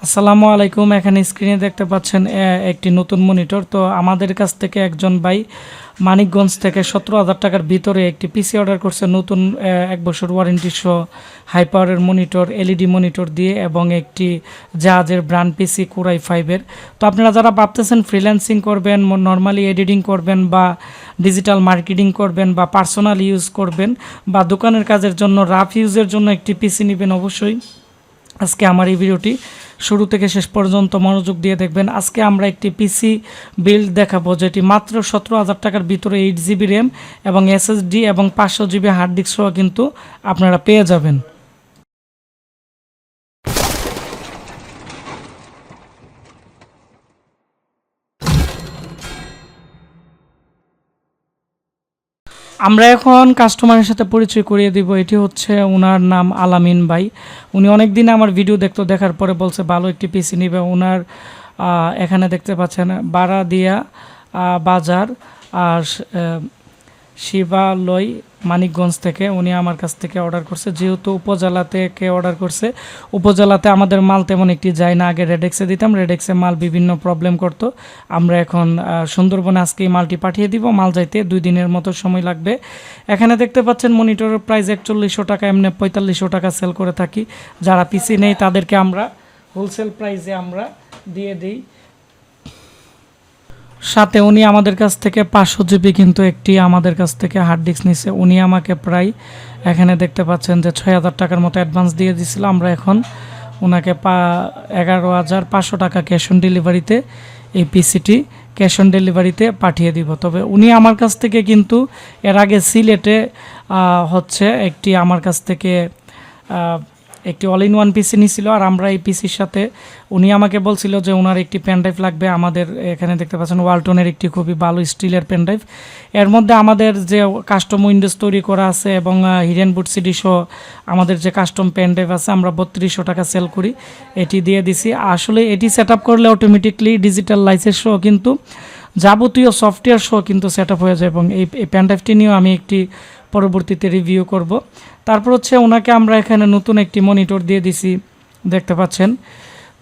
আসসালামু আলাইকুম। এখানে স্ক্রিনে দেখতে পাচ্ছেন একটি নতুন মনিটর। তো আমাদের কাছ থেকে একজন ভাই মানিকগঞ্জ থেকে 17,000 টাকার ভিতরে একটি পিসি অর্ডার করছে নতুন 1 বছর ওয়ারেন্টি সহ হাই পাওয়ারের মনিটর, এলইডি মনিটর দিয়ে এবং একটি জাহাজের ব্র্যান্ড পিসি কোরাই 5-এর। তো আপনারা যারা ভাবতেছেন ফ্রিল্যান্সিং করবেন, নর্মালি এডিটিং করবেন বা ডিজিটাল মার্কেটিং করবেন বা পার্সোনাল ইউজ করবেন বা দোকানের কাজের জন্য রাফ ইউজের জন্য একটি পিসি নেবেন, অবশ্যই আজকে আমার এই ভিডিওটি শুরু থেকে শেষ পর্যন্ত মনোযোগ দিয়ে দেখবেন। আজকে আমরা একটি পিসি বিল্ড দেখাবো যেটি মাত্র 17,000 টাকার ভিতরে 8 জিবি র্যাম এবং এসএসডি এবং 500 জিবি হার্ড ডিস্ক সহ কিন্তু আপনারা পেয়ে যাবেন। আমরা এখন কাস্টমারের সাথে পরিচয় করিয়ে দিব। এটি হচ্ছে ওনার নাম আলামিন ভাই। উনি অনেক দিন আমার ভিডিও দেখতো, দেখার পরে বলছে ভালো একটি পিসি নিবে। ওনার এখানে দেখতে পাচ্ছেন বারাদিয়া বাজার আর শিবালয় মানিকগঞ্জ থেকে উনি আমার কাছ থেকে অর্ডার করছে। যেহেতু উপজেলা থেকে অর্ডার করছে, উপজেলাতে আমাদের মাল তেমন একটি যায় না। আগে রেডেক্সে দিতাম, রেডেক্সে মাল বিভিন্ন প্রবলেম করতো। আমরা এখন সুন্দরবনে আজকে এই মালটি পাঠিয়ে দিব। মাল যাইতে 2 দিনের মতো সময় লাগবে। এখানে দেখতে পাচ্ছেন মনিটরের প্রাইস 4100 টাকা, এমনি 4500 টাকা সেল করে থাকি। যারা পিসি নেই তাদেরকে আমরা হোলসেল প্রাইসে আমরা দিয়ে দিই। সাথে উনি আমাদের কাছ থেকে 500 জিবি কিন্তু একটি আমাদের কাছ থেকে হার্ড ডিস্ক নিছে। উনি আমাকে প্রায় এখানে দেখতে পাচ্ছেন যে 6,000 টাকার মতো অ্যাডভান্স দিয়ে দিয়েছিল। আমরা এখন ওনাকে 11,500 টাকা ক্যাশ অন ডেলিভারিতে এই পিসিটি ক্যাশ অন ডেলিভারিতে পাঠিয়ে দিব। তবে উনি আমার কাছ থেকে কিন্তু এর আগে সিলেটে হচ্ছে একটি আমার কাছ থেকে একটি অল ইন ওয়ান পিসি নিছিল। আর আমরা এই পিসির সাথে উনি আমাকে বলছিল যে ওনার একটি পেনড্রাইভ লাগবে। আমাদের এখানে দেখতে পাচ্ছেন ওয়ালটনের একটি খুবই ভালো স্টিলের পেনড্রাইভ। এর মধ্যে আমাদের যে কাস্টম উইন্ডোজ তৈরি করা আছে এবং হিডেন বুট সিডি সহ আমাদের যে কাস্টম পেনড্রাইভ আছে আমরা 3200 টাকা সেল করি। এটি দিয়ে দিছি। আসলে এটি সেট আপ করলে অটোমেটিকলি ডিজিটাল লাইসেন্স সহ কিন্তু যাবতীয় সফটওয়্যার সহ কিন্তু সেট আপ হয়ে যায় এবং এই পেনড্রাইভটি নিয়েও আমি একটি পরবর্তীতে রিভিউ করব। তারপর হচ্ছে ওনাকে আমরা এখানে নতুন একটি মনিটর দিয়ে দিছি, দেখতে পাচ্ছেন।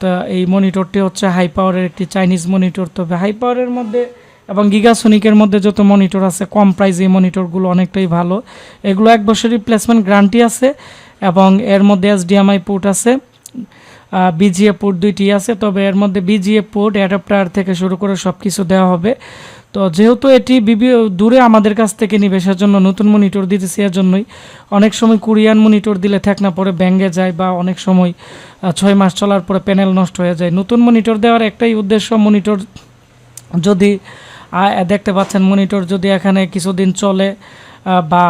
তো এই মনিটরটি হচ্ছে হাই পাওয়ারের একটি চাইনিজ মনিটর। তবে হাই পাওয়ারের মধ্যে এবং গিগাসোনিকের মধ্যে যত মনিটর আছে কম প্রাইসে এই মনিটরগুলো অনেকটাই ভালো। এগুলো 1 বছর রিপ্লেসমেন্ট গ্যারান্টি আছে এবং এর মধ্যে HDMI পোর্ট আছে, BGA পোর্ট 2টি আছে। তবে এর মধ্যে BGA পোর্ট, অ্যাডাপ্টার থেকে শুরু করে সব কিছু দেওয়া হবে। তো যেহেতু এটি দূরে আমাদের কাছ থেকে নিবে সেজন্য নতুন মনিটর দিতেছি। এর জন্যই অনেক সময় কোরিয়ান মনিটর দিলে না পরে ব্যাঙ্গে যায় বা অনেক সময় 6 মাস চলার পরে প্যানেল নষ্ট হয়ে যায়। নতুন মনিটর দেওয়ার একটাই উদ্দেশ্য, মনিটর যদি দেখতে পাচ্ছেন মনিটর যদি এখানে কিছুদিন চলে বা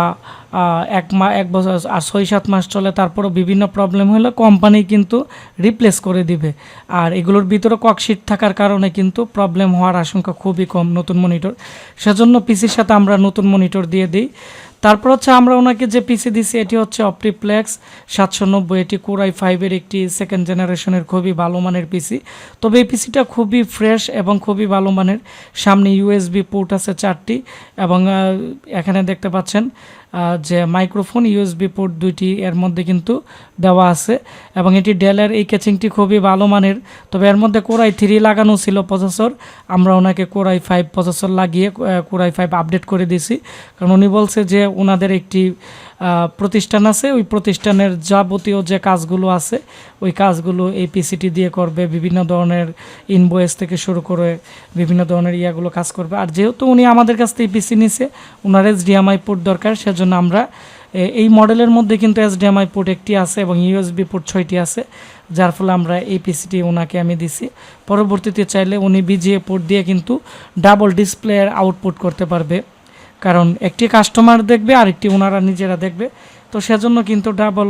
1 বছর আর 6-7 মাস চলে, তারপরও বিভিন্ন প্রবলেম হলে কোম্পানি কিন্তু রিপ্লেস করে দিবে। আর এগুলোর ভিতরে ককশিট থাকার কারণে কিন্তু প্রবলেম হওয়ার আশঙ্কা খুবই কম নতুন মনিটর। সেজন্য পিসির সাথে আমরা নতুন মনিটর দিয়ে দিই। তারপর হচ্ছে আমরা ওনাকে যে পিসি দিছি এটি হচ্ছে অপটিপ্লেক্স 790। এটি কোরাই 5-এর একটি সেকেন্ড জেনারেশনের খুবই ভালো মানের পিসি। তবে এই পিসিটা খুবই ফ্রেশ এবং খুবই ভালো মানের। সামনে USB পোর্ট আছে 4টি এবং এখানে দেখতে পাচ্ছেন যে মাইক্রোফোন USB পোর্ট 2টি এর মধ্যে কিন্তু দেওয়া আছে এবং এটি ডেলের এই ক্যাচিংটি খুবই ভালো মানের। তবে এর মধ্যে কোরাই 3 লাগানো ছিল প্রসেসর, আমরা ওনাকে কোরাই 5 প্রসেসর লাগিয়ে কোরাই 5 আপডেট করে দিয়েছি। কারণ উনি বলছে যে ওনাদের একটি প্রতিষ্ঠান আছে, ওই প্রতিষ্ঠানের যাবতীয় যে কাজগুলো আছে ওই কাজগুলো এই পিসিটি দিয়ে করবে। বিভিন্ন ধরনের ইনভয়েস থেকে শুরু করে বিভিন্ন ধরনের ইয়াগুলো কাজ করবে। আর যেহেতু উনি আমাদের কাছ থেকে পিসি নিছে, ওনার HDMI পোর্ট দরকার, সেজন্য আমরা এই মডেলের মধ্যে কিন্তু HDMI পোর্ট একটি আছে এবং USB পোর্ট 6টি আছে, যার ফলে আমরা এই পিসিটি ওনাকে আমি দিছি। পরবর্তীতে চাইলে উনি BGA পোর্ট দিয়ে কিন্তু ডাবল ডিসপ্লের আউটপুট করতে পারবে। কারণ একটি কাস্টমার দেখবে আর একটি ওনারা নিজেরা দেখবে, তো সেজন্য কিন্তু ডাবল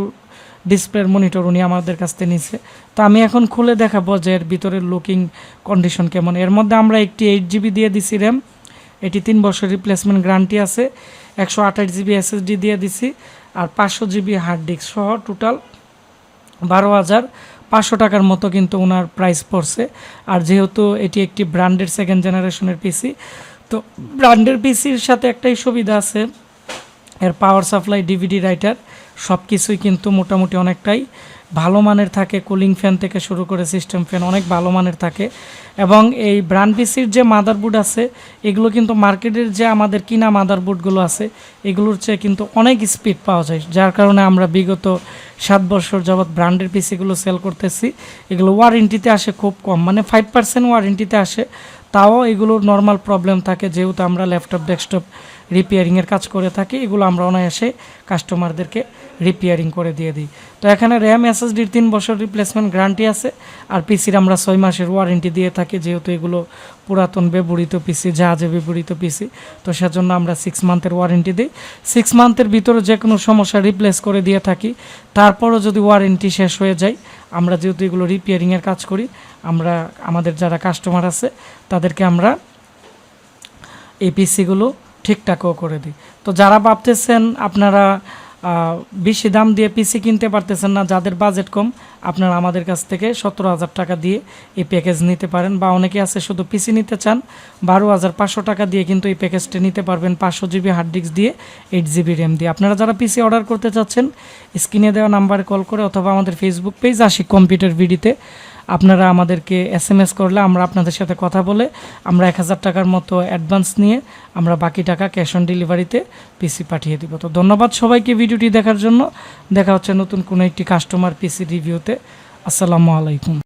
ডিসপ্লের মনিটর উনি আমাদের কাছ থেকে নিছে। তো আমি এখন খুলে দেখাবো যে এর ভিতরের লুকিং কন্ডিশন কেমন। এর মধ্যে আমরা একটি 8 GB দিয়ে দিছি র্যাম, এটি 3 বছর রিপ্লেসমেন্ট গ্যারান্টি আছে। 128 GB SSD দিয়ে দিছি আর 500 GB হার্ড ডিস্ক সহ টোটাল 12,500 টাকার মতো কিন্তু ওনার প্রাইস পড়ছে। আর যেহেতু এটি একটি ব্র্যান্ডেড সেকেন্ড জেনারেশনের পিসি, তো ব্র্যান্ডের পিসির সাথে একটাই সুবিধা আছে, এর পাওয়ার সাপ্লাই, DVD রাইটার সব কিছুই কিন্তু মোটামুটি অনেকটাই ভালো মানের থাকে, কুলিং ফ্যান থেকে শুরু করে সিস্টেম ফ্যান অনেক ভালো মানের থাকে। এবং এই ব্র্যান্ড পিসির যে মাদারবোর্ড আছে এগুলো কিন্তু মার্কেটের যে আমাদের কিনা মাদারবোর্ডগুলো আছে এগুলোর চেয়ে কিন্তু অনেক স্পিড পাওয়া যায়, যার কারণে আমরা বিগত 7 বছর যাবৎ ব্র্যান্ডের পিসিগুলো সেল করতেছি। এগুলো ওয়ারেন্টিতে আসে খুব কম, মানে 5% ওয়ারেন্টিতে আসে। তাও এগুলোর নর্মাল প্রবলেম থাকে, যেহেতু আমরা ল্যাপটপ ডেস্কটপ রিপেয়ারিংয়ের কাজ করে থাকি, এগুলো আমরা অনায়াসে কাস্টমারদেরকে রিপেয়ারিং করে দিয়ে দিই। তো এখানে র্যাম এসএসডির 3 বছর রিপ্লেসমেন্ট গ্যারান্টি আছে, আর পিসির আমরা 6 মাসের ওয়ারেন্টি দিয়ে থাকি, যেহেতু এগুলো পুরাতন ব্যবহৃত পিসি, জাহাজে ব্যবহৃত পিসি, তো সেজন্য আমরা 6 মান্থের ওয়ারেন্টি দিই। 6 মান্থের ভিতরে যে কোনো সমস্যা রিপ্লেস করে দিয়ে থাকি। তারপরও যদি ওয়ারেন্টি শেষ হয়ে যায়, আমরা যেহেতু এগুলো রিপেয়ারিংয়ের কাজ করি, আমরা আমাদের যারা কাস্টমার আছে তাদেরকে আমরা এই পিসিগুলো ঠিকঠাকও করে দিই। তো যারা ভাবতেছেন আপনারা বেশি দাম দিয়ে পিসি কিনতে পারতেছেন না, যাদের বাজেট কম, আপনারা আমাদের কাছ থেকে 17,000 টাকা দিয়ে এই প্যাকেজ নিতে পারেন। বা অনেকে আছে শুধু পিসি নিতে চান, 12,500 টাকা দিয়ে কিন্তু এই প্যাকেজটা নিতে পারবেন, 500 জিবি হার্ড ডিস্ক দিয়ে, 8 জিবি র্যাম দিয়ে। আপনারা যারা পিসি অর্ডার করতে চাচ্ছেন স্ক্রিনে দেওয়া নাম্বারে কল করে অথবা আমাদের ফেসবুক পেজ আশিক কম্পিউটার ভিডিতে আপনারা আমাদেরকে SMS করলে আমরা আপনাদের সাথে কথা বলে আমরা 1,000 টাকার মতো অ্যাডভান্স নিয়ে আমরা বাকি টাকা ক্যাশ অন ডেলিভারিতে পিসি পাঠিয়ে দিব। তো ধন্যবাদ সবাইকে ভিডিওটি দেখার জন্য। দেখা হচ্ছে নতুন কোনো একটি কাস্টমার পিসি রিভিউতে। আসসালামু আলাইকুম।